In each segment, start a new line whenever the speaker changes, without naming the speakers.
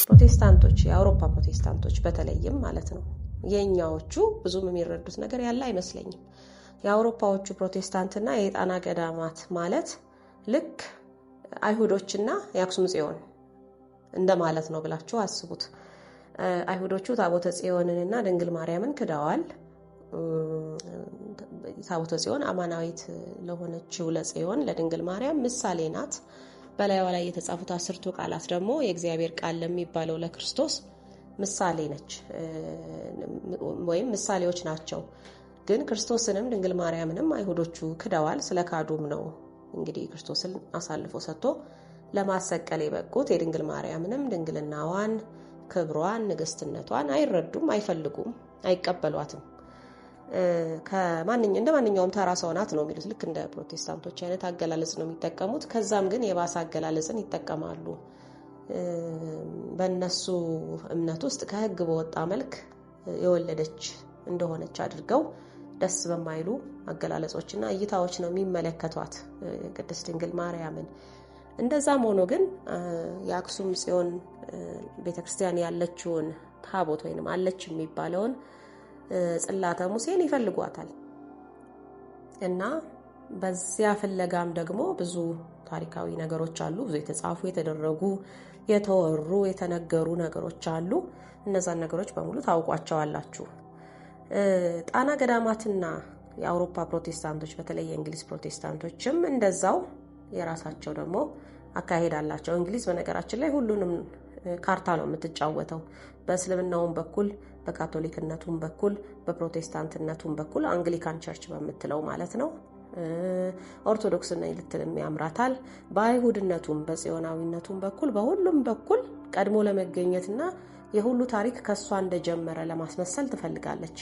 ፕሮቴስታንቶች የአውሮፓ ፕሮቴስታንቶች በተለይም ማለት ነው የኛዎቹ ብዙም የሚረዱት ነገር ያለ አይመስለኝም። የአውሮፓዎቹ ፕሮቴስታንትና የጣና ገዳማት ማለት ልክ አይሁዶችና የአክሱም ጽዮን እንደማለት ነው ብላችሁ አስቡት። አይሁዶቹ ታቦተ ጽዮንንና ድንግል ማርያምን ክደዋል። ታቦተ ጽዮን አማናዊት ለሆነችው ለጽዮን ለድንግል ማርያም ምሳሌ ናት። በላይዋ ላይ የተጻፉት 10ቱ ቃላት ደግሞ የእግዚአብሔር ቃል ለሚባለው ለክርስቶስ ምሳሌ ነች ወይም ምሳሌዎች ናቸው። ግን ክርስቶስንም ድንግል ማርያምንም አይሁዶቹ ክደዋል። ስለካዱም ነው እንግዲህ ክርስቶስን አሳልፎ ሰጥቶ ለማሰቀል የበቁት። የድንግል ማርያምንም ድንግልናዋን፣ ክብሯን፣ ንግስትነቷን አይረዱም፣ አይፈልጉም፣ አይቀበሏትም። እንደ ማንኛውም ተራ ሰው ናት ነው የሚሉት። ልክ እንደ ፕሮቴስታንቶች አይነት አገላለጽ ነው የሚጠቀሙት። ከዛም ግን የባሰ አገላለጽን ይጠቀማሉ። በእነሱ እምነት ውስጥ ከሕግ በወጣ መልክ የወለደች እንደሆነች አድርገው ደስ በማይሉ አገላለጾችና እይታዎች ነው የሚመለከቷት ቅድስት ድንግል ማርያምን። እንደዛም ሆኖ ግን የአክሱም ጽዮን ቤተክርስቲያን ያለችውን ታቦት ወይንም አለች የሚባለውን ጽላተ ሙሴን ይፈልጓታል እና በዚያ ፍለጋም ደግሞ ብዙ ታሪካዊ ነገሮች አሉ። ብዙ የተጻፉ፣ የተደረጉ፣ የተወሩ፣ የተነገሩ ነገሮች አሉ። እነዛን ነገሮች በሙሉ ታውቋቸዋላችሁ። ጣና ገዳማትና የአውሮፓ ፕሮቴስታንቶች በተለይ የእንግሊዝ ፕሮቴስታንቶችም እንደዛው የራሳቸው ደግሞ አካሄድ አላቸው። እንግሊዝ በነገራችን ላይ ሁሉንም ካርታ ነው የምትጫወተው። በእስልምናውም በኩል፣ በካቶሊክነቱም በኩል፣ በፕሮቴስታንትነቱም በኩል አንግሊካን ቸርች በምትለው ማለት ነው። ኦርቶዶክስና ልትልም ያምራታል። በአይሁድነቱም በጽዮናዊነቱም በኩል በሁሉም በኩል ቀድሞ ለመገኘትና የሁሉ ታሪክ ከሷ እንደጀመረ ለማስመሰል ትፈልጋለች።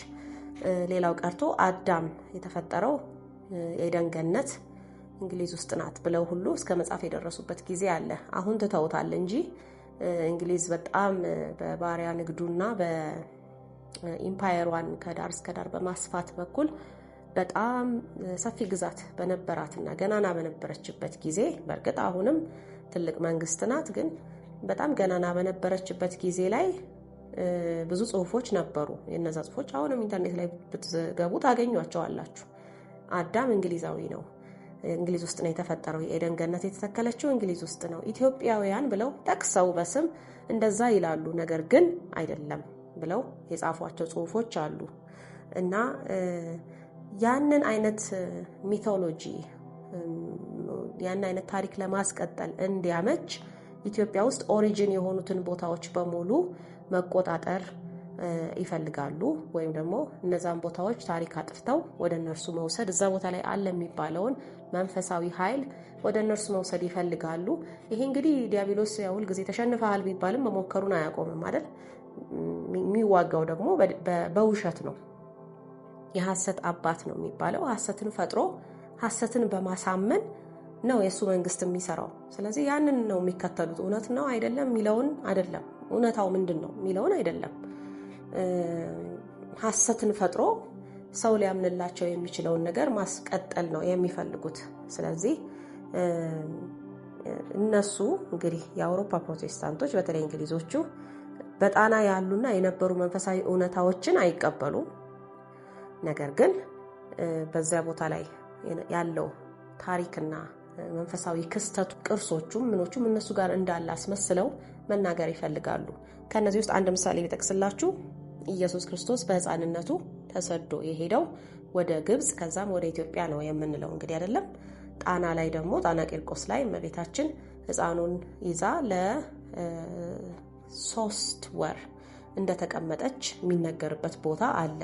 ሌላው ቀርቶ አዳም የተፈጠረው የኤደን ገነት እንግሊዝ ውስጥ ናት ብለው ሁሉ እስከ መጻፍ የደረሱበት ጊዜ አለ። አሁን ትተውታል እንጂ እንግሊዝ በጣም በባሪያ ንግዱና በኢምፓየሯን ከዳር እስከ ዳር በማስፋት በኩል በጣም ሰፊ ግዛት በነበራትና ገናና በነበረችበት ጊዜ፣ በእርግጥ አሁንም ትልቅ መንግስት ናት፣ ግን በጣም ገናና በነበረችበት ጊዜ ላይ ብዙ ጽሁፎች ነበሩ። የነዛ ጽሁፎች አሁንም ኢንተርኔት ላይ ብትገቡ ታገኟቸዋላችሁ። አዳም እንግሊዛዊ ነው። እንግሊዝ ውስጥ ነው የተፈጠረው። የኤደን ገነት የተተከለችው እንግሊዝ ውስጥ ነው። ኢትዮጵያውያን ብለው ጠቅሰው በስም እንደዛ ይላሉ፣ ነገር ግን አይደለም ብለው የጻፏቸው ጽሁፎች አሉ እና ያንን አይነት ሚቶሎጂ ያን አይነት ታሪክ ለማስቀጠል እንዲያመች ኢትዮጵያ ውስጥ ኦሪጂን የሆኑትን ቦታዎች በሙሉ መቆጣጠር ይፈልጋሉ። ወይም ደግሞ እነዛን ቦታዎች ታሪክ አጥፍተው ወደ እነርሱ መውሰድ፣ እዛ ቦታ ላይ አለ የሚባለውን መንፈሳዊ ኃይል ወደ እነርሱ መውሰድ ይፈልጋሉ። ይሄ እንግዲህ ዲያብሎስ ሁል ጊዜ ተሸንፈሃል ቢባልም መሞከሩን አያቆምም አይደል? የሚዋጋው ደግሞ በውሸት ነው። የሐሰት አባት ነው የሚባለው። ሐሰትን ፈጥሮ ሐሰትን በማሳመን ነው የእሱ መንግስት የሚሰራው። ስለዚህ ያንን ነው የሚከተሉት። እውነት ነው አይደለም የሚለውን አይደለም፣ እውነታው ምንድን ነው የሚለውን አይደለም፣ ሐሰትን ፈጥሮ ሰው ሊያምንላቸው የሚችለውን ነገር ማስቀጠል ነው የሚፈልጉት። ስለዚህ እነሱ እንግዲህ የአውሮፓ ፕሮቴስታንቶች በተለይ እንግሊዞቹ በጣና ያሉና የነበሩ መንፈሳዊ እውነታዎችን አይቀበሉም። ነገር ግን በዚያ ቦታ ላይ ያለው ታሪክና መንፈሳዊ ክስተቱ ቅርሶቹም ምኖቹም እነሱ ጋር እንዳለ አስመስለው መናገር ይፈልጋሉ። ከነዚህ ውስጥ አንድ ምሳሌ ቢጠቅስላችሁ ኢየሱስ ክርስቶስ በሕፃንነቱ ተሰዶ የሄደው ወደ ግብጽ ከዛም ወደ ኢትዮጵያ ነው የምንለው እንግዲህ አይደለም። ጣና ላይ ደግሞ ጣና ቂርቆስ ላይ እመቤታችን ሕፃኑን ይዛ ለ3 ወር እንደተቀመጠች የሚነገርበት ቦታ አለ።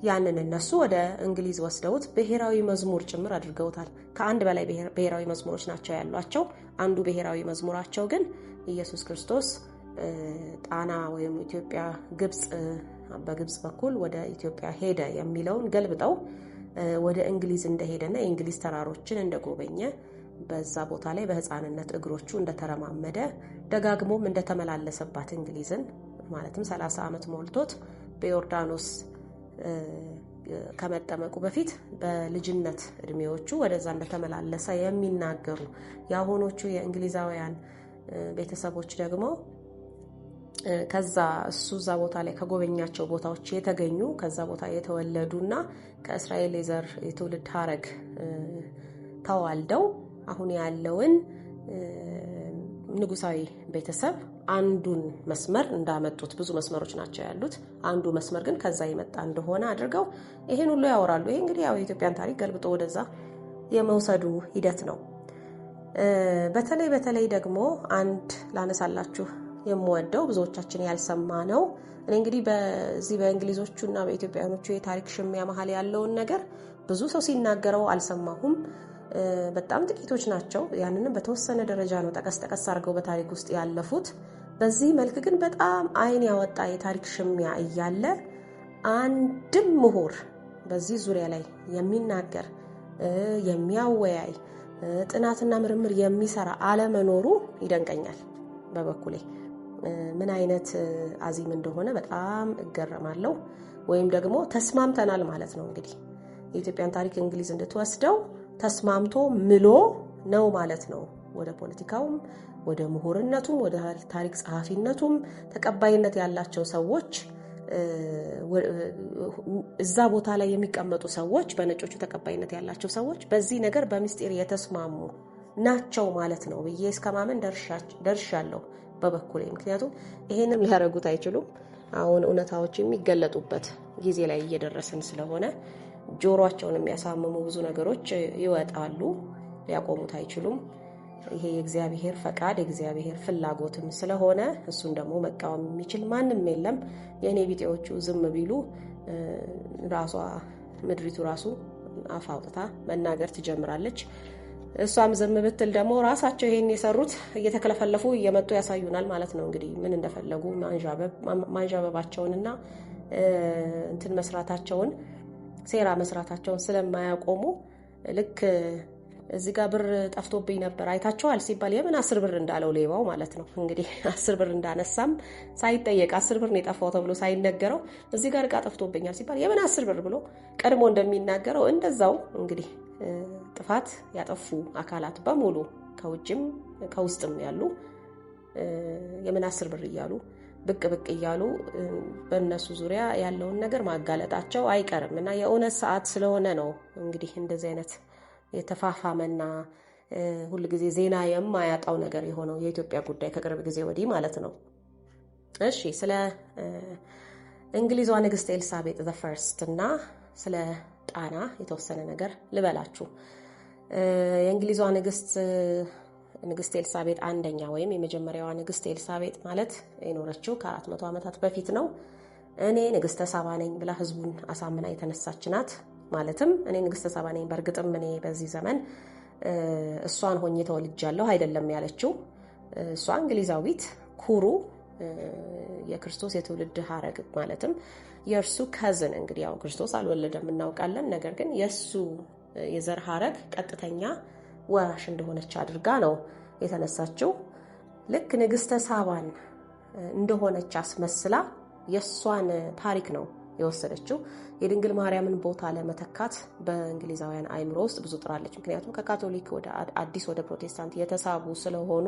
ያንን እነሱ ወደ እንግሊዝ ወስደውት ብሔራዊ መዝሙር ጭምር አድርገውታል። ከአንድ በላይ ብሔራዊ መዝሙሮች ናቸው ያሏቸው። አንዱ ብሔራዊ መዝሙራቸው ግን ኢየሱስ ክርስቶስ ጣና ወይም ኢትዮጵያ በግብጽ በኩል ወደ ኢትዮጵያ ሄደ የሚለውን ገልብጠው ወደ እንግሊዝ እንደሄደና የእንግሊዝ ተራሮችን እንደጎበኘ፣ በዛ ቦታ ላይ በሕፃንነት እግሮቹ እንደተረማመደ፣ ደጋግሞም እንደተመላለሰባት እንግሊዝን ማለትም 30 ዓመት ሞልቶት በዮርዳኖስ ከመጠመቁ በፊት በልጅነት እድሜዎቹ ወደዛ እንደተመላለሰ የሚናገሩ የአሁኖቹ የእንግሊዛውያን ቤተሰቦች ደግሞ ከዛ እዛ ቦታ ላይ ከጎበኛቸው ቦታዎች የተገኙ ከዛ ቦታ የተወለዱና ከእስራኤል የዘር የትውልድ ሐረግ ተዋልደው አሁን ያለውን ንጉሳዊ ቤተሰብ አንዱን መስመር እንዳመጡት፣ ብዙ መስመሮች ናቸው ያሉት፣ አንዱ መስመር ግን ከዛ የመጣ እንደሆነ አድርገው ይሄን ሁሉ ያወራሉ። ይሄ እንግዲህ ያው የኢትዮጵያን ታሪክ ገልብጦ ወደዛ የመውሰዱ ሂደት ነው። በተለይ ደግሞ አንድ ላነሳላችሁ የምወደው ብዙዎቻችን ያልሰማ ነው። እኔ እንግዲህ በዚህ በእንግሊዞቹና በኢትዮጵያኖቹ የታሪክ ሽሚያ መሀል ያለውን ነገር ብዙ ሰው ሲናገረው አልሰማሁም። በጣም ጥቂቶች ናቸው። ያንንም በተወሰነ ደረጃ ነው ጠቀስ አድርገው በታሪክ ውስጥ ያለፉት። በዚህ መልክ ግን በጣም ዓይን ያወጣ የታሪክ ሽሚያ እያለ አንድም ምሁር በዚህ ዙሪያ ላይ የሚናገር የሚያወያይ ጥናትና ምርምር የሚሰራ አለመኖሩ ይደንቀኛል በበኩሌ። ምን አይነት አዚም እንደሆነ በጣም እገረማለሁ። ወይም ደግሞ ተስማምተናል ማለት ነው እንግዲህ የኢትዮጵያን ታሪክ እንግሊዝ እንድትወስደው ተስማምቶ ምሎ ነው ማለት ነው። ወደ ፖለቲካውም ወደ ምሁርነቱም ወደ ታሪክ ጸሐፊነቱም ተቀባይነት ያላቸው ሰዎች እዛ ቦታ ላይ የሚቀመጡ ሰዎች በነጮቹ ተቀባይነት ያላቸው ሰዎች በዚህ ነገር በምስጢር የተስማሙ ናቸው ማለት ነው ብዬ እስከማመን ደርሻለሁ በበኩሌ። ምክንያቱም ይሄንን ሊያደርጉት አይችሉም። አሁን እውነታዎች የሚገለጡበት ጊዜ ላይ እየደረስን ስለሆነ ጆሮአቸውን የሚያሳምሙ ብዙ ነገሮች ይወጣሉ። ሊያቆሙት አይችሉም። ይሄ የእግዚአብሔር ፈቃድ የእግዚአብሔር ፍላጎትም ስለሆነ እሱን ደግሞ መቃወም የሚችል ማንም የለም። የእኔ ቢጤዎቹ ዝም ቢሉ ራሷ ምድሪቱ ራሱ አፍ አውጥታ መናገር ትጀምራለች። እሷም ዝም ብትል ደግሞ ራሳቸው ይሄን የሰሩት እየተከለፈለፉ እየመጡ ያሳዩናል ማለት ነው። እንግዲህ ምን እንደፈለጉ ማንዣበባቸውንና እንትን መስራታቸውን ሴራ መስራታቸውን ስለማያቆሙ ልክ እዚህ ጋር ብር ጠፍቶብኝ ነበር አይታቸዋል ሲባል የምን 10 ብር እንዳለው ሌባው ማለት ነው። እንግዲህ 10 ብር እንዳነሳም ሳይጠየቅ 10 ብር ነው የጠፋው ተብሎ ሳይነገረው እዚህ ጋር ዕቃ ጠፍቶብኛል ሲባል የምን 10 ብር ብሎ ቀድሞ እንደሚናገረው እንደዛው እንግዲህ ጥፋት ያጠፉ አካላት በሙሉ ከውጭም ከውስጥም ያሉ የምን 10 ብር እያሉ ብቅ እያሉ በእነሱ ዙሪያ ያለውን ነገር ማጋለጣቸው አይቀርም እና የእውነት ሰዓት ስለሆነ ነው እንግዲህ እንደዚህ አይነት የተፋፋመና ሁልጊዜ ዜና የማያጣው ነገር የሆነው የኢትዮጵያ ጉዳይ ከቅርብ ጊዜ ወዲህ ማለት ነው። እሺ፣ ስለ እንግሊዟ ንግስት ኤልሳቤጥ ዘ ፈርስት እና ስለ ጣና የተወሰነ ነገር ልበላችሁ። የእንግሊዟ ንግስት ኤልሳቤጥ አንደኛ ወይም የመጀመሪያዋ ንግስት ኤልሳቤጥ ማለት የኖረችው ከ400 ዓመታት በፊት ነው። እኔ ንግስተ ሳባ ነኝ ብላ ህዝቡን አሳምና የተነሳች ናት። ማለትም እኔ ንግስተ ሳባ ነኝ፣ በእርግጥም እኔ በዚህ ዘመን እሷን ሆኜ ተወልጃለሁ አይደለም ያለችው። እሷ እንግሊዛዊት ኩሩ የክርስቶስ የትውልድ ሐረግ ማለትም የእርሱ ከዝን እንግዲህ ያው ክርስቶስ አልወለደም እናውቃለን። ነገር ግን የእሱ የዘር ሐረግ ቀጥተኛ ወራሽ እንደሆነች አድርጋ ነው የተነሳችው። ልክ ንግስተ ሳባን እንደሆነች አስመስላ የእሷን ታሪክ ነው የወሰደችው። የድንግል ማርያምን ቦታ ለመተካት በእንግሊዛውያን አይምሮ ውስጥ ብዙ ጥራለች። ምክንያቱም ከካቶሊክ ወደ አዲስ ወደ ፕሮቴስታንት የተሳቡ ስለሆኑ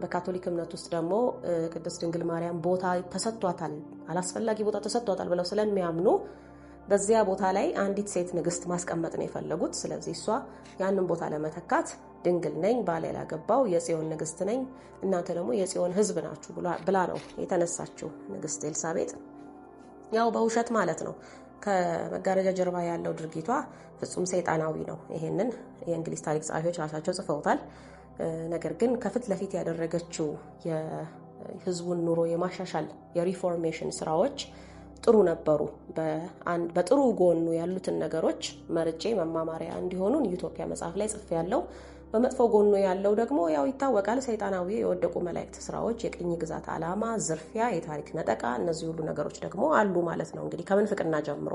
በካቶሊክ እምነት ውስጥ ደግሞ ቅድስት ድንግል ማርያም ቦታ ተሰጥቷታል፣ አላስፈላጊ ቦታ ተሰጥቷታል ብለው ስለሚያምኑ በዚያ ቦታ ላይ አንዲት ሴት ንግስት ማስቀመጥ ነው የፈለጉት። ስለዚህ እሷ ያንን ቦታ ለመተካት ድንግል ነኝ፣ ባል ያላገባው የጽዮን ንግስት ነኝ፣ እናንተ ደግሞ የጽዮን ህዝብ ናችሁ ብላ ነው የተነሳችው ንግስት ኤልሳቤጥ። ያው በውሸት ማለት ነው። ከመጋረጃ ጀርባ ያለው ድርጊቷ ፍጹም ሰይጣናዊ ነው። ይሄንን የእንግሊዝ ታሪክ ጸሐፊዎች ራሳቸው ጽፈውታል። ነገር ግን ከፊት ለፊት ያደረገችው የህዝቡን ኑሮ የማሻሻል የሪፎርሜሽን ስራዎች ጥሩ ነበሩ። በጥሩ ጎኑ ያሉትን ነገሮች መርጬ መማማሪያ እንዲሆኑን ኢትዮጵያ መጽሐፍ ላይ ጽፌያለሁ። በመጥፎ ጎኑ ያለው ደግሞ ያው ይታወቃል፣ ሰይጣናዊ የወደቁ መላእክት ስራዎች፣ የቅኝ ግዛት ዓላማ፣ ዝርፊያ፣ የታሪክ ነጠቃ፣ እነዚህ ሁሉ ነገሮች ደግሞ አሉ ማለት ነው እንግዲህ ከምንፍቅና ጀምሮ።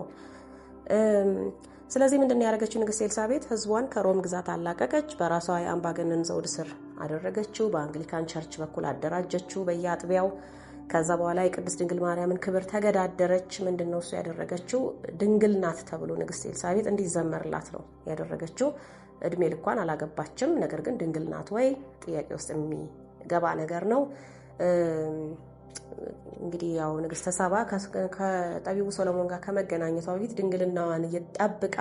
ስለዚህ ምንድን ያደረገችው ንግስት ኤልሳቤጥ ህዝቧን ከሮም ግዛት አላቀቀች፣ በራሷ የአምባገነን ዘውድ ስር አደረገችው፣ በአንግሊካን ቸርች በኩል አደራጀችው በየአጥቢያው። ከዛ በኋላ የቅድስት ድንግል ማርያምን ክብር ተገዳደረች። ምንድነው እሱ ያደረገችው? ድንግል ናት ተብሎ ንግስት ኤልሳቤጥ እንዲዘመርላት ነው ያደረገችው። እድሜ ልኳን አላገባችም። ነገር ግን ድንግል ናት ወይ ጥያቄ ውስጥ የሚገባ ነገር ነው። እንግዲህ ያው ንግስተ ሳባ ከጠቢቡ ሰሎሞን ጋር ከመገናኘቷ በፊት ድንግልናዋን እየጠብቃ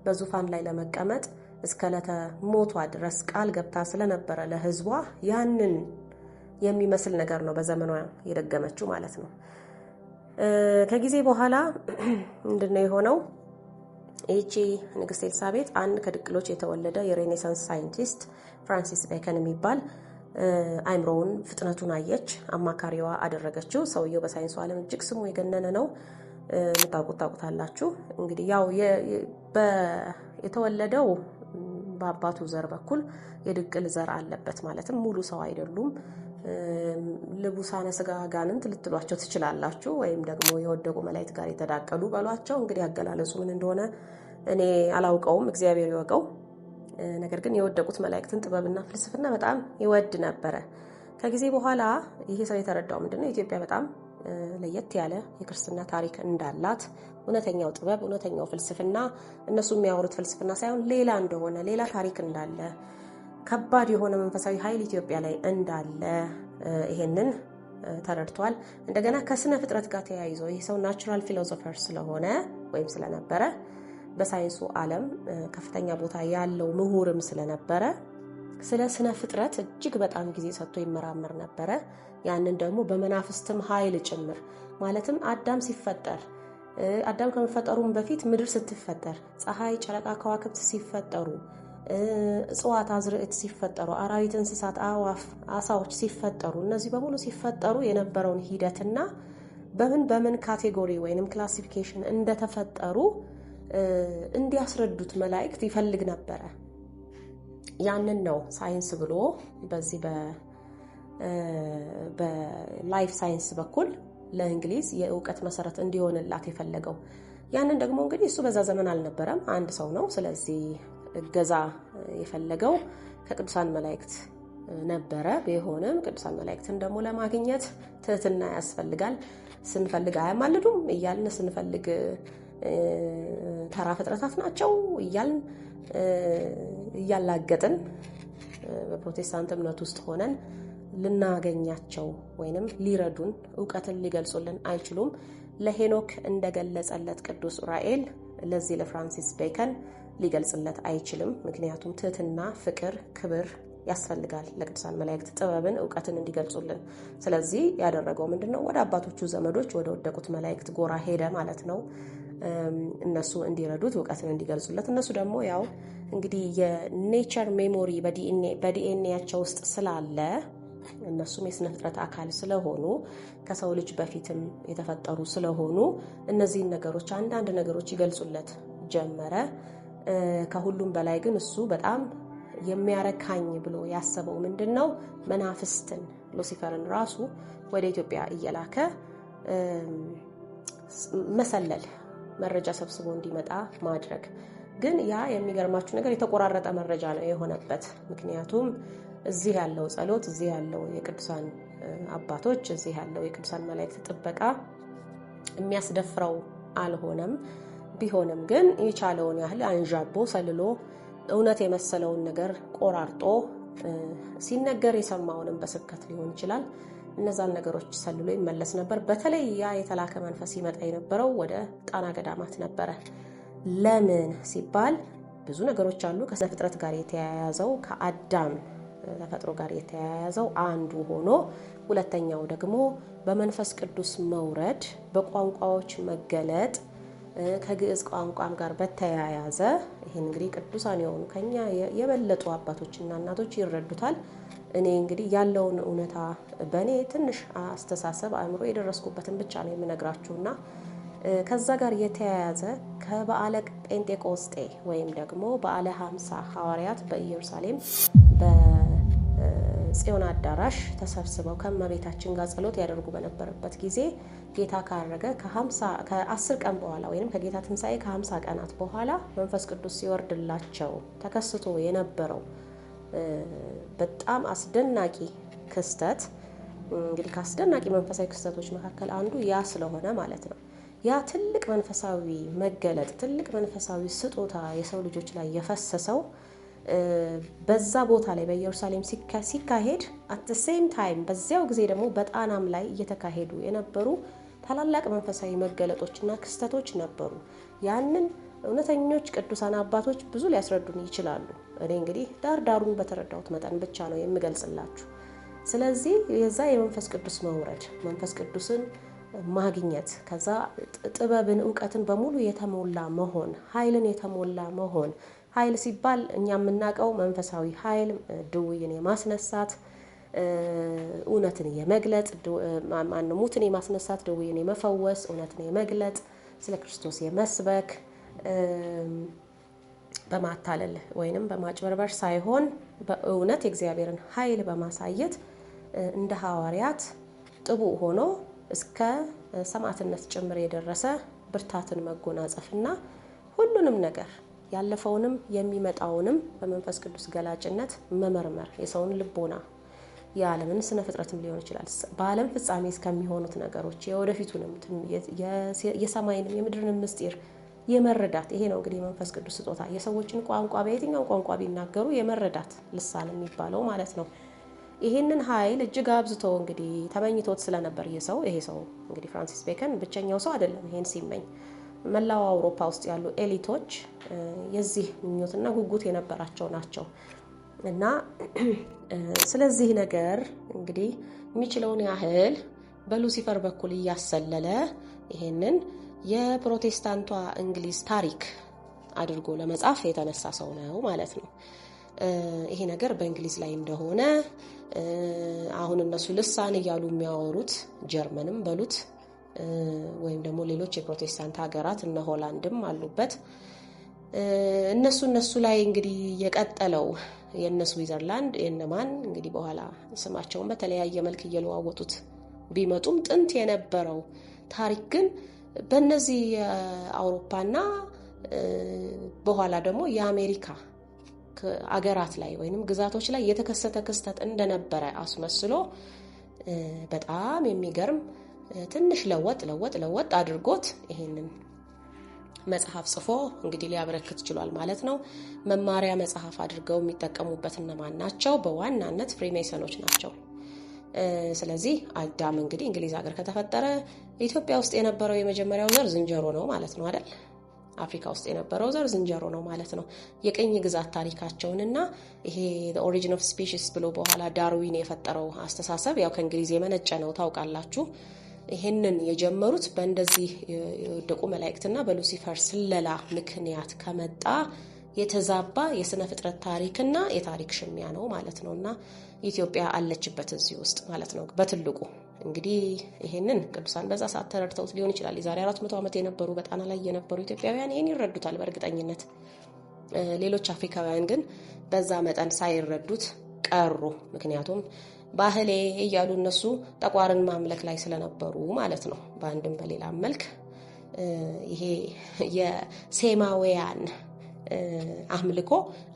በዙፋን ላይ ለመቀመጥ እስከ ዕለተ ሞቷ ድረስ ቃል ገብታ ስለነበረ ለህዝቧ ያንን የሚመስል ነገር ነው በዘመኗ የደገመችው ማለት ነው። ከጊዜ በኋላ ምንድነው የሆነው? ይቺ ንግስት ኤልሳቤጥ አንድ ከድቅሎች የተወለደ የሬኔሳንስ ሳይንቲስት ፍራንሲስ ቤከን የሚባል አይምሮውን ፍጥነቱን አየች፣ አማካሪዋ አደረገችው። ሰውየው በሳይንሱ ዓለም እጅግ ስሙ የገነነ ነው። ታውቁታላችሁ። እንግዲህ ያው የተወለደው በአባቱ ዘር በኩል የድቅል ዘር አለበት፣ ማለትም ሙሉ ሰው አይደሉም። ልቡሳነ ስጋ ጋንንት ልትሏቸው ትችላላችሁ፣ ወይም ደግሞ የወደቁ መላእክት ጋር የተዳቀሉ በሏቸው። እንግዲህ አገላለጹ ምን እንደሆነ እኔ አላውቀውም፣ እግዚአብሔር ይወቀው። ነገር ግን የወደቁት መላእክትን ጥበብና ፍልስፍና በጣም ይወድ ነበረ። ከጊዜ በኋላ ይሄ ሰው የተረዳው ምንድነው? ኢትዮጵያ በጣም ለየት ያለ የክርስትና ታሪክ እንዳላት፣ እውነተኛው ጥበብ፣ እውነተኛው ፍልስፍና እነሱ የሚያወሩት ፍልስፍና ሳይሆን ሌላ እንደሆነ፣ ሌላ ታሪክ እንዳለ፣ ከባድ የሆነ መንፈሳዊ ኃይል ኢትዮጵያ ላይ እንዳለ ይሄንን ተረድቷል። እንደገና ከስነ ፍጥረት ጋር ተያይዞ ይሄ ሰው ናቹራል ፊሎሶፈር ስለሆነ ወይም ስለነበረ በሳይንሱ ዓለም ከፍተኛ ቦታ ያለው ምሁርም ስለነበረ ስለ ስነ ፍጥረት እጅግ በጣም ጊዜ ሰጥቶ ይመራመር ነበረ። ያንን ደግሞ በመናፍስትም ኃይል ጭምር፣ ማለትም አዳም ሲፈጠር፣ አዳም ከመፈጠሩም በፊት ምድር ስትፈጠር፣ ፀሐይ፣ ጨረቃ፣ ከዋክብት ሲፈጠሩ፣ እጽዋት፣ አዝርዕት ሲፈጠሩ፣ አራዊት፣ እንስሳት፣ አዋፍ፣ አሳዎች ሲፈጠሩ፣ እነዚህ በሙሉ ሲፈጠሩ የነበረውን ሂደትና በምን ካቴጎሪ ወይንም ክላሲፊኬሽን እንደተፈጠሩ እንዲያስረዱት መላእክት ይፈልግ ነበረ። ያንን ነው ሳይንስ ብሎ በዚህ በላይፍ ሳይንስ በኩል ለእንግሊዝ የእውቀት መሰረት እንዲሆንላት የፈለገው። ያንን ደግሞ እንግዲህ እሱ በዛ ዘመን አልነበረም፣ አንድ ሰው ነው። ስለዚህ እገዛ የፈለገው ከቅዱሳን መላእክት ነበረ። ቢሆንም ቅዱሳን መላእክትን ደግሞ ለማግኘት ትህትና ያስፈልጋል። ስንፈልግ አያማልዱም እያልን ስንፈልግ ተራ ፍጥረታት ናቸው እያልን እያላገጥን በፕሮቴስታንት እምነት ውስጥ ሆነን ልናገኛቸው ወይንም ሊረዱን እውቀትን ሊገልጹልን አይችሉም። ለሄኖክ እንደገለጸለት ቅዱስ ዑራኤል ለዚህ ለፍራንሲስ ቤከን ሊገልጽለት አይችልም። ምክንያቱም ትህትና፣ ፍቅር፣ ክብር ያስፈልጋል ለቅዱሳን መላእክት ጥበብን፣ እውቀትን እንዲገልጹልን። ስለዚህ ያደረገው ምንድነው? ወደ አባቶቹ ዘመዶች ወደ ወደቁት መላእክት ጎራ ሄደ ማለት ነው። እነሱ እንዲረዱት እውቀትን እንዲገልጹለት። እነሱ ደግሞ ያው እንግዲህ የኔቸር ሜሞሪ በዲኤንኤያቸው ውስጥ ስላለ እነሱም የስነ ፍጥረት አካል ስለሆኑ ከሰው ልጅ በፊትም የተፈጠሩ ስለሆኑ እነዚህን ነገሮች አንዳንድ ነገሮች ይገልጹለት ጀመረ። ከሁሉም በላይ ግን እሱ በጣም የሚያረካኝ ብሎ ያሰበው ምንድነው? መናፍስትን ሉሲፈርን ራሱ ወደ ኢትዮጵያ እየላከ መሰለል፣ መረጃ ሰብስቦ እንዲመጣ ማድረግ። ግን ያ የሚገርማችሁ ነገር የተቆራረጠ መረጃ ነው የሆነበት። ምክንያቱም እዚህ ያለው ጸሎት፣ እዚህ ያለው የቅዱሳን አባቶች፣ እዚህ ያለው የቅዱሳን መላእክት ጥበቃ የሚያስደፍረው አልሆነም። ቢሆንም ግን የቻለውን ያህል አንዣቦ ሰልሎ እውነት የመሰለውን ነገር ቆራርጦ ሲነገር የሰማውንም በስብከት ሊሆን ይችላል እነዛን ነገሮች ሰልሎ ይመለስ ነበር። በተለይ ያ የተላከ መንፈስ ይመጣ የነበረው ወደ ጣና ገዳማት ነበረ። ለምን ሲባል ብዙ ነገሮች አሉ። ከስነ ፍጥረት ጋር የተያያዘው ከአዳም ተፈጥሮ ጋር የተያያዘው አንዱ ሆኖ፣ ሁለተኛው ደግሞ በመንፈስ ቅዱስ መውረድ፣ በቋንቋዎች መገለጥ፣ ከግዕዝ ቋንቋም ጋር በተያያዘ ይሄን እንግዲህ ቅዱሳን የሆኑ ከኛ የበለጡ አባቶችና እናቶች ይረዱታል። እኔ እንግዲህ ያለውን እውነታ በእኔ ትንሽ አስተሳሰብ አእምሮ የደረስኩበትን ብቻ ነው የምነግራችሁና ከዛ ጋር የተያያዘ ከበዓለ ጴንጤቆስጤ ወይም ደግሞ በዓለ 50 ሐዋርያት በኢየሩሳሌም በጽዮን አዳራሽ ተሰብስበው ከእመቤታችን ጋር ጸሎት ያደርጉ በነበረበት ጊዜ ጌታ ካረገ ከ10 ቀን በኋላ ወይም ከጌታ ትንሣኤ ከ50 ቀናት በኋላ መንፈስ ቅዱስ ሲወርድላቸው ተከስቶ የነበረው በጣም አስደናቂ ክስተት እንግዲህ ከአስደናቂ መንፈሳዊ ክስተቶች መካከል አንዱ ያ ስለሆነ ማለት ነው። ያ ትልቅ መንፈሳዊ መገለጥ፣ ትልቅ መንፈሳዊ ስጦታ የሰው ልጆች ላይ የፈሰሰው በዛ ቦታ ላይ በኢየሩሳሌም ሲካሄድ at the same time በዚያው ጊዜ ደግሞ በጣናም ላይ እየተካሄዱ የነበሩ ታላላቅ መንፈሳዊ መገለጦችና ክስተቶች ነበሩ። ያንን እውነተኞች ቅዱሳን አባቶች ብዙ ሊያስረዱን ይችላሉ። እኔ እንግዲህ ዳሩን በተረዳሁት መጠን ብቻ ነው የምገልጽላችሁ። ስለዚህ የዛ የመንፈስ ቅዱስ መውረድ፣ መንፈስ ቅዱስን ማግኘት፣ ከዛ ጥበብን ዕውቀትን በሙሉ የተሞላ መሆን፣ ኃይልን የተሞላ መሆን። ኃይል ሲባል እኛ የምናውቀው መንፈሳዊ ኃይል ድውይን የማስነሳት፣ እውነትን የመግለጥ፣ ሙትን የማስነሳት፣ ድውይን የመፈወስ፣ እውነትን የመግለጥ፣ ስለ ክርስቶስ የመስበክ፣ በማታለል ወይንም በማጭበርበር ሳይሆን በእውነት የእግዚአብሔርን ኃይል በማሳየት እንደ ሐዋርያት ጥቡዕ ሆኖ እስከ ሰማዕትነት ጭምር የደረሰ ብርታትን መጎናጸፍና ሁሉንም ነገር ያለፈውንም የሚመጣውንም በመንፈስ ቅዱስ ገላጭነት መመርመር፣ የሰውን ልቦና የዓለምን ስነ ፍጥረትም ሊሆን ይችላል በዓለም ፍጻሜ እስከሚሆኑት ነገሮች የወደፊቱንም የሰማይንም የምድርንም ምስጢር የመረዳት። ይሄ ነው እንግዲህ የመንፈስ ቅዱስ ስጦታ። የሰዎችን ቋንቋ በየትኛው ቋንቋ ቢናገሩ የመረዳት ልሳን የሚባለው ማለት ነው። ይሄንን ኃይል እጅግ አብዝቶ እንግዲህ ተመኝቶት ስለነበር ይሄ ሰው እንግዲህ ፍራንሲስ ቤከን ብቸኛው ሰው አይደለም ይሄን ሲመኝ። መላው አውሮፓ ውስጥ ያሉ ኤሊቶች የዚህ ምኞትና ጉጉት የነበራቸው ናቸው። እና ስለዚህ ነገር እንግዲህ የሚችለውን ያህል በሉሲፈር በኩል እያሰለለ ይሄንን የፕሮቴስታንቷ እንግሊዝ ታሪክ አድርጎ ለመጻፍ የተነሳ ሰው ነው ማለት ነው። ይሄ ነገር በእንግሊዝ ላይ እንደሆነ አሁን እነሱ ልሳን እያሉ የሚያወሩት ጀርመንም በሉት ወይም ደግሞ ሌሎች የፕሮቴስታንት ሀገራት እነ ሆላንድም አሉበት። እነሱ ላይ እንግዲህ የቀጠለው የነ ስዊዘርላንድ የነማን እንግዲህ በኋላ ስማቸውን በተለያየ መልክ እየለዋወጡት ቢመጡም ጥንት የነበረው ታሪክ ግን በእነዚህ የአውሮፓና በኋላ ደግሞ የአሜሪካ አገራት ላይ ወይንም ግዛቶች ላይ የተከሰተ ክስተት እንደነበረ አስመስሎ በጣም የሚገርም ትንሽ ለወጥ አድርጎት ይሄንን መጽሐፍ ጽፎ እንግዲህ ሊያበረክት ችሏል ማለት ነው። መማሪያ መጽሐፍ አድርገው የሚጠቀሙበት እነማን ናቸው? በዋናነት ፍሪሜሰኖች ናቸው። ስለዚህ አዳም እንግዲህ እንግሊዝ ሀገር ከተፈጠረ ኢትዮጵያ ውስጥ የነበረው የመጀመሪያው ዘር ዝንጀሮ ነው ማለት ነው አይደል? አፍሪካ ውስጥ የነበረው ዘር ዝንጀሮ ነው ማለት ነው። የቅኝ ግዛት ታሪካቸውንና ይሄ the origin of species ብሎ በኋላ ዳርዊን የፈጠረው አስተሳሰብ ያው ከእንግሊዝ የመነጨ ነው ታውቃላችሁ። ይሄንን የጀመሩት በእንደዚህ የወደቁ መላእክትና በሉሲፈር ስለላ ምክንያት ከመጣ የተዛባ የስነ ፍጥረት ታሪክና የታሪክ ሽሚያ ነው ማለት ነውና ኢትዮጵያ አለችበት እዚህ ውስጥ ማለት ነው። በትልቁ እንግዲህ ይሄንን ቅዱሳን በዛ ሰዓት ተረድተውት ሊሆን ይችላል። የዛሬ 400 ዓመት የነበሩ በጣና ላይ የነበሩ ኢትዮጵያውያን ይሄን ይረዱታል በእርግጠኝነት። ሌሎች አፍሪካውያን ግን በዛ መጠን ሳይረዱት ቀሩ። ምክንያቱም ባህሌ እያሉ እነሱ ጠቋርን ማምለክ ላይ ስለነበሩ ማለት ነው። በአንድም በሌላም መልክ ይሄ የሴማውያን አምልኮ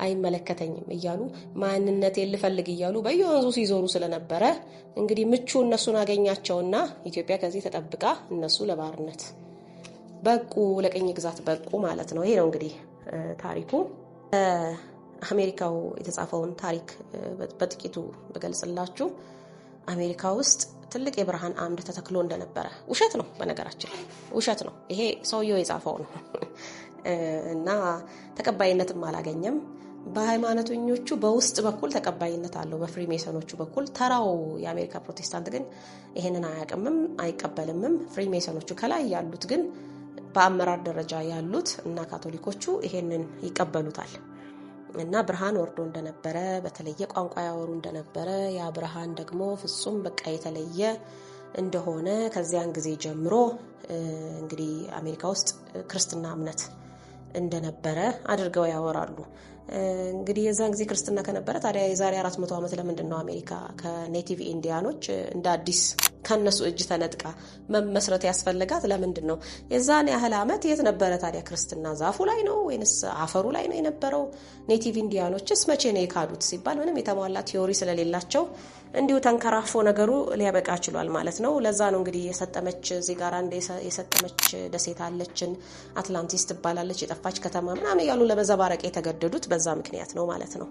አይመለከተኝም እያሉ ማንነቴን ልፈልግ እያሉ በየወንዙ ሲዞሩ ስለነበረ እንግዲህ ምቹ እነሱን አገኛቸውና ኢትዮጵያ ከዚህ ተጠብቃ እነሱ ለባርነት በቁ፣ ለቅኝ ግዛት በቁ ማለት ነው። ይሄ ነው እንግዲህ ታሪኩ። አሜሪካው የተጻፈውን ታሪክ በጥቂቱ በገልጽላችሁ አሜሪካ ውስጥ ትልቅ የብርሃን አምድ ተተክሎ እንደነበረ ውሸት ነው። በነገራችን ላይ ውሸት ነው። ይሄ ሰውየው የጻፈው ነው እና ተቀባይነትም አላገኘም። በሃይማኖተኞቹ በውስጥ በኩል ተቀባይነት አለው፣ በፍሪሜሰኖቹ በኩል። ተራው የአሜሪካ ፕሮቴስታንት ግን ይሄንን አያውቅምም አይቀበልምም። ፍሪሜሰኖቹ ከላይ ያሉት ግን በአመራር ደረጃ ያሉት እና ካቶሊኮቹ ይሄንን ይቀበሉታል። እና ብርሃን ወርዶ እንደነበረ በተለየ ቋንቋ ያወሩ እንደነበረ ያ ብርሃን ደግሞ ፍጹም በቃ የተለየ እንደሆነ ከዚያን ጊዜ ጀምሮ እንግዲህ አሜሪካ ውስጥ ክርስትና እምነት እንደነበረ አድርገው ያወራሉ። እንግዲህ የዛን ጊዜ ክርስትና ከነበረ ታዲያ የዛሬ 400 ዓመት ለምንድን ነው አሜሪካ ከኔቲቭ ኢንዲያኖች እንደ አዲስ ከነሱ እጅ ተነጥቃ መመስረት ያስፈልጋት? ለምንድን ነው? የዛን ያህል ዓመት የት ነበረ ታዲያ ክርስትና? ዛፉ ላይ ነው ወይንስ አፈሩ ላይ ነው የነበረው? ኔቲቭ ኢንዲያኖችስ መቼ ነው የካዱት ሲባል ምንም የተሟላ ቲዮሪ ስለሌላቸው እንዲሁ ተንከራፎ ነገሩ ሊያበቃ ችሏል ማለት ነው። ለዛ ነው እንግዲህ የሰጠመች እዚህ ጋር አንድ የሰጠመች ደሴት አለችን፣ አትላንቲስ ትባላለች፣ የጠፋች ከተማ ምናምን ያሉ ለመዘባረቅ የተገደዱት በዛ ምክንያት ነው ማለት ነው።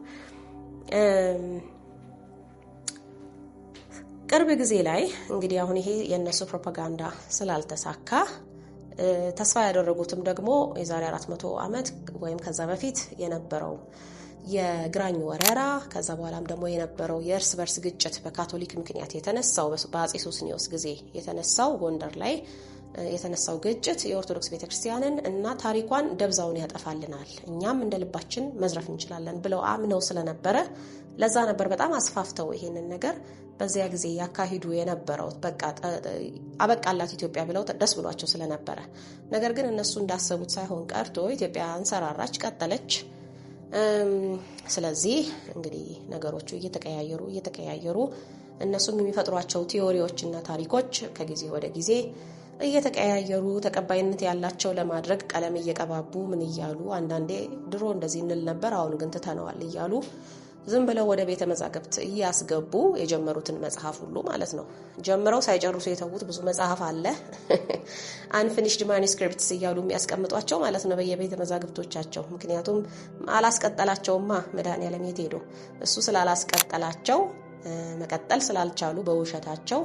ቅርብ ጊዜ ላይ እንግዲህ አሁን ይሄ የነሱ ፕሮፓጋንዳ ስላልተሳካ ተስፋ ያደረጉትም ደግሞ የዛሬ 400 ዓመት ወይም ከዛ በፊት የነበረው የግራኝ ወረራ ከዛ በኋላም ደግሞ የነበረው የእርስ በርስ ግጭት በካቶሊክ ምክንያት የተነሳው በአጼ ሱስንዮስ ጊዜ የተነሳው ጎንደር ላይ የተነሳው ግጭት የኦርቶዶክስ ቤተክርስቲያንን እና ታሪኳን ደብዛውን ያጠፋልናል፣ እኛም እንደ ልባችን መዝረፍ እንችላለን ብለው አምነው ስለነበረ ለዛ ነበር በጣም አስፋፍተው ይሄንን ነገር በዚያ ጊዜ ያካሂዱ የነበረው። በቃ አበቃላት ኢትዮጵያ ብለው ደስ ብሏቸው ስለነበረ። ነገር ግን እነሱ እንዳሰቡት ሳይሆን ቀርቶ ኢትዮጵያ አንሰራራች፣ ቀጠለች። ስለዚህ እንግዲህ ነገሮቹ እየተቀያየሩ እነሱም የሚፈጥሯቸው ቲዮሪዎችና ታሪኮች ከጊዜ ወደ ጊዜ እየተቀያየሩ ተቀባይነት ያላቸው ለማድረግ ቀለም እየቀባቡ ምን እያሉ አንዳንዴ ድሮ እንደዚህ እንል ነበር አሁን ግን ትተነዋል እያሉ ዝም ብለው ወደ ቤተ መዛግብት እያስገቡ የጀመሩትን መጽሐፍ ሁሉ ማለት ነው ጀምረው ሳይጨርሱ የተዉት ብዙ መጽሐፍ አለ አንፊኒሽድ ማኑስክሪፕትስ እያሉ የሚያስቀምጧቸው ማለት ነው በየቤተ መዛግብቶቻቸው። ምክንያቱም አላስቀጠላቸውማ መድኃኒዓለም የት ሄዶ እሱ ስላላስቀጠላቸው መቀጠል ስላልቻሉ በውሸታቸው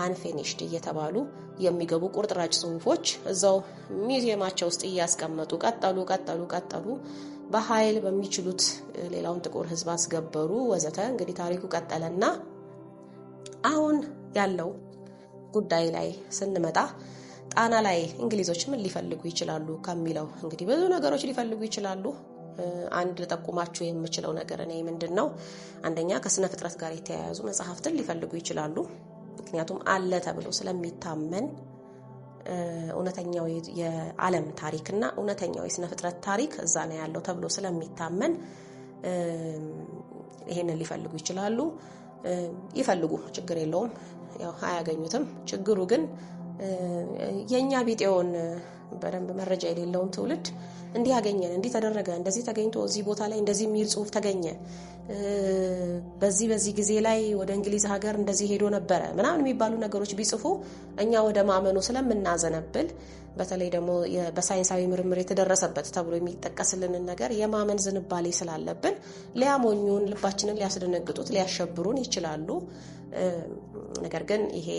አንፊኒሽድ እየተባሉ የሚገቡ ቁርጥራጭ ጽሁፎች እዛው ሚውዚየማቸው ውስጥ እያስቀመጡ ቀጠሉ በኃይል በሚችሉት ሌላውን ጥቁር ህዝብ አስገበሩ ወዘተ። እንግዲህ ታሪኩ ቀጠለና አሁን ያለው ጉዳይ ላይ ስንመጣ ጣና ላይ እንግሊዞች ምን ሊፈልጉ ይችላሉ ከሚለው እንግዲህ ብዙ ነገሮች ሊፈልጉ ይችላሉ። አንድ ልጠቁማችሁ የምችለው ነገር እኔ ምንድነው አንደኛ ከስነ ፍጥረት ጋር የተያያዙ መጽሐፍትን ሊፈልጉ ይችላሉ። ምክንያቱም አለ ተብሎ ስለሚታመን እውነተኛው የዓለም ታሪክና እውነተኛው የስነ ፍጥረት ታሪክ እዛ ነው ያለው ተብሎ ስለሚታመን ይሄንን ሊፈልጉ ይችላሉ። ይፈልጉ፣ ችግር የለውም፣ ያው አያገኙትም። ችግሩ ግን የኛ ቢጤውን በደንብ መረጃ የሌለውን ትውልድ እንዲህ ያገኘን፣ እንዲህ ተደረገ፣ እንደዚህ ተገኝቶ እዚህ ቦታ ላይ እንደዚህ የሚል ጽሁፍ ተገኘ፣ በዚህ ጊዜ ላይ ወደ እንግሊዝ ሀገር እንደዚህ ሄዶ ነበረ ምናምን የሚባሉ ነገሮች ቢጽፉ እኛ ወደ ማመኑ ስለምናዘነብል በተለይ ደግሞ በሳይንሳዊ ምርምር የተደረሰበት ተብሎ የሚጠቀስልንን ነገር የማመን ዝንባሌ ስላለብን ሊያሞኙን፣ ልባችንን ሊያስደነግጡት፣ ሊያሸብሩን ይችላሉ። ነገር ግን ይሄ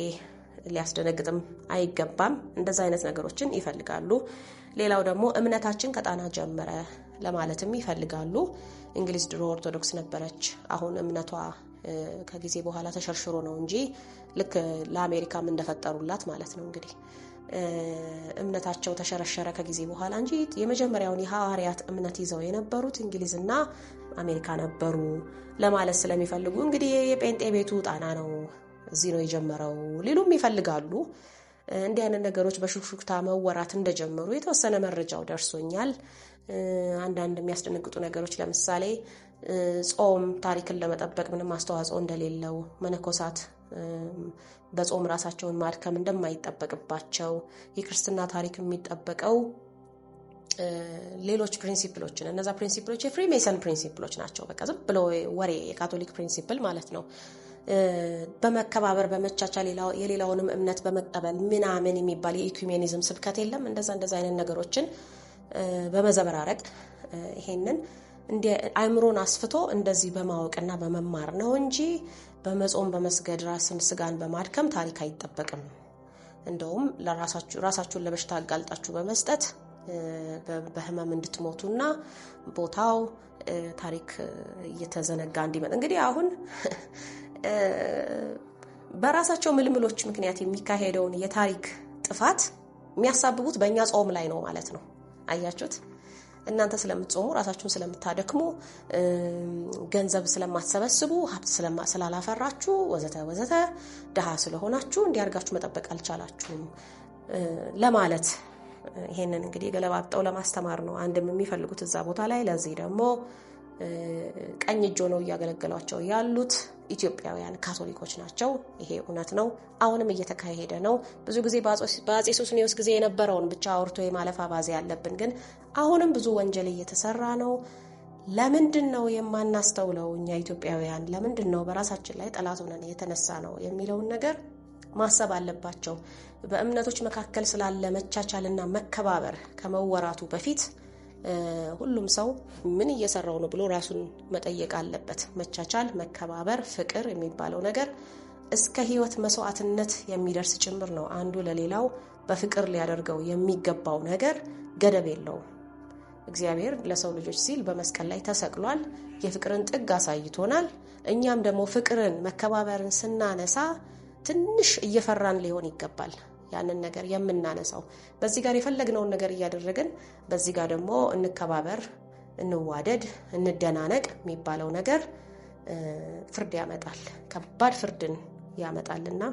ሊያስደነግጥም አይገባም። እንደዛ አይነት ነገሮችን ይፈልጋሉ። ሌላው ደግሞ እምነታችን ከጣና ጀመረ ለማለትም ይፈልጋሉ። እንግሊዝ ድሮ ኦርቶዶክስ ነበረች። አሁን እምነቷ ከጊዜ በኋላ ተሸርሽሮ ነው እንጂ ልክ ለአሜሪካም እንደፈጠሩላት ማለት ነው። እንግዲህ እምነታቸው ተሸረሸረ ከጊዜ በኋላ እንጂ የመጀመሪያውን የሐዋርያት እምነት ይዘው የነበሩት እንግሊዝና አሜሪካ ነበሩ ለማለት ስለሚፈልጉ እንግዲህ የጴንጤ ቤቱ ጣና ነው፣ እዚህ ነው የጀመረው ሊሉም ይፈልጋሉ። እንዲህ አይነት ነገሮች በሹክሹክታ መወራት እንደጀመሩ የተወሰነ መረጃው ደርሶኛል። አንዳንድ የሚያስደነግጡ ነገሮች ለምሳሌ ጾም ታሪክን ለመጠበቅ ምንም አስተዋጽኦ እንደሌለው፣ መነኮሳት በጾም ራሳቸውን ማድከም እንደማይጠበቅባቸው፣ የክርስትና ታሪክ የሚጠበቀው ሌሎች ፕሪንሲፕሎችን፣ እነዛ ፕሪንሲፕሎች የፍሪሜሰን ፕሪንሲፕሎች ናቸው። በቃ ዝም ብሎ ወሬ፣ የካቶሊክ ፕሪንሲፕል ማለት ነው። በመከባበር በመቻቻል የሌላውንም እምነት በመቀበል ምናምን የሚባል የኢኩሜኒዝም ስብከት የለም። እንደዛ አይነት ነገሮችን በመዘበራረቅ ይሄንን አእምሮን አስፍቶ እንደዚህ በማወቅና በመማር ነው እንጂ በመጾም በመስገድ ራስን ስጋን በማድከም ታሪክ አይጠበቅም። እንደውም ራሳችሁን ለበሽታ አጋልጣችሁ በመስጠት በህመም እንድትሞቱና ቦታው ታሪክ እየተዘነጋ እንዲመጣ እንግዲህ አሁን በራሳቸው ምልምሎች ምክንያት የሚካሄደውን የታሪክ ጥፋት የሚያሳብቡት በእኛ ጾም ላይ ነው ማለት ነው። አያችሁት? እናንተ ስለምትጾሙ፣ ራሳችሁን ስለምታደክሙ፣ ገንዘብ ስለማትሰበስቡ፣ ሀብት ስላላፈራችሁ ወዘተ ድሃ ስለሆናችሁ እንዲያርጋችሁ መጠበቅ አልቻላችሁም ለማለት ይሄንን እንግዲህ ገለባብጠው ለማስተማር ነው አንድም የሚፈልጉት እዛ ቦታ ላይ። ለዚህ ደግሞ ቀኝ እጅ ሆነው እያገለገሏቸው ያሉት ኢትዮጵያውያን ካቶሊኮች ናቸው። ይሄ እውነት ነው። አሁንም እየተካሄደ ነው። ብዙ ጊዜ በአጼ ሱስንዮስ ጊዜ የነበረውን ብቻ አውርቶ የማለፍ አባዜ ያለብን፣ ግን አሁንም ብዙ ወንጀል እየተሰራ ነው። ለምንድን ነው የማናስተውለው? እኛ ኢትዮጵያውያን ለምንድን ነው በራሳችን ላይ ጠላት ሆነን የተነሳ ነው የሚለውን ነገር ማሰብ አለባቸው። በእምነቶች መካከል ስላለ መቻቻልና መከባበር ከመወራቱ በፊት ሁሉም ሰው ምን እየሰራው ነው ብሎ ራሱን መጠየቅ አለበት። መቻቻል፣ መከባበር፣ ፍቅር የሚባለው ነገር እስከ ህይወት መስዋዕትነት የሚደርስ ጭምር ነው። አንዱ ለሌላው በፍቅር ሊያደርገው የሚገባው ነገር ገደብ የለውም። እግዚአብሔር ለሰው ልጆች ሲል በመስቀል ላይ ተሰቅሏል። የፍቅርን ጥግ አሳይቶናል። እኛም ደግሞ ፍቅርን፣ መከባበርን ስናነሳ ትንሽ እየፈራን ሊሆን ይገባል። ያንን ነገር የምናነሳው በዚህ ጋር የፈለግነውን ነገር እያደረግን በዚህ ጋር ደግሞ እንከባበር፣ እንዋደድ፣ እንደናነቅ የሚባለው ነገር ፍርድ ያመጣል፣ ከባድ ፍርድን ያመጣልና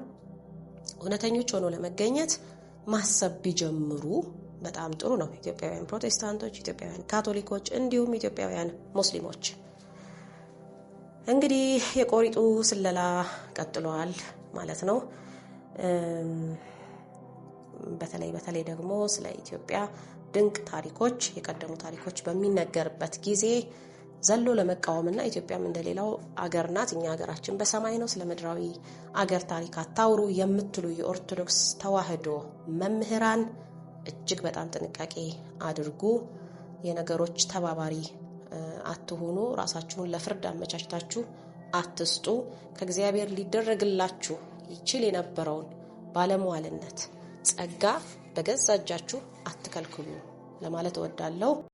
እውነተኞች ሆኖ ለመገኘት ማሰብ ቢጀምሩ በጣም ጥሩ ነው። ኢትዮጵያውያን ፕሮቴስታንቶች፣ ኢትዮጵያውያን ካቶሊኮች እንዲሁም ኢትዮጵያውያን ሙስሊሞች። እንግዲህ የቆሪጡ ስለላ ቀጥሏል ማለት ነው። በተለይ ደግሞ ስለ ኢትዮጵያ ድንቅ ታሪኮች፣ የቀደሙ ታሪኮች በሚነገርበት ጊዜ ዘሎ ለመቃወምና ኢትዮጵያም እንደሌላው አገር ናት፣ እኛ ሀገራችን በሰማይ ነው፣ ስለ ምድራዊ አገር ታሪክ አታውሩ የምትሉ የኦርቶዶክስ ተዋህዶ መምህራን እጅግ በጣም ጥንቃቄ አድርጉ። የነገሮች ተባባሪ አትሁኑ። ራሳችሁን ለፍርድ አመቻችታችሁ አትስጡ። ከእግዚአብሔር ሊደረግላችሁ ይችል የነበረውን ባለሟልነት ጸጋ በገዛ እጃችሁ አትከልክሉ ለማለት እወዳለሁ።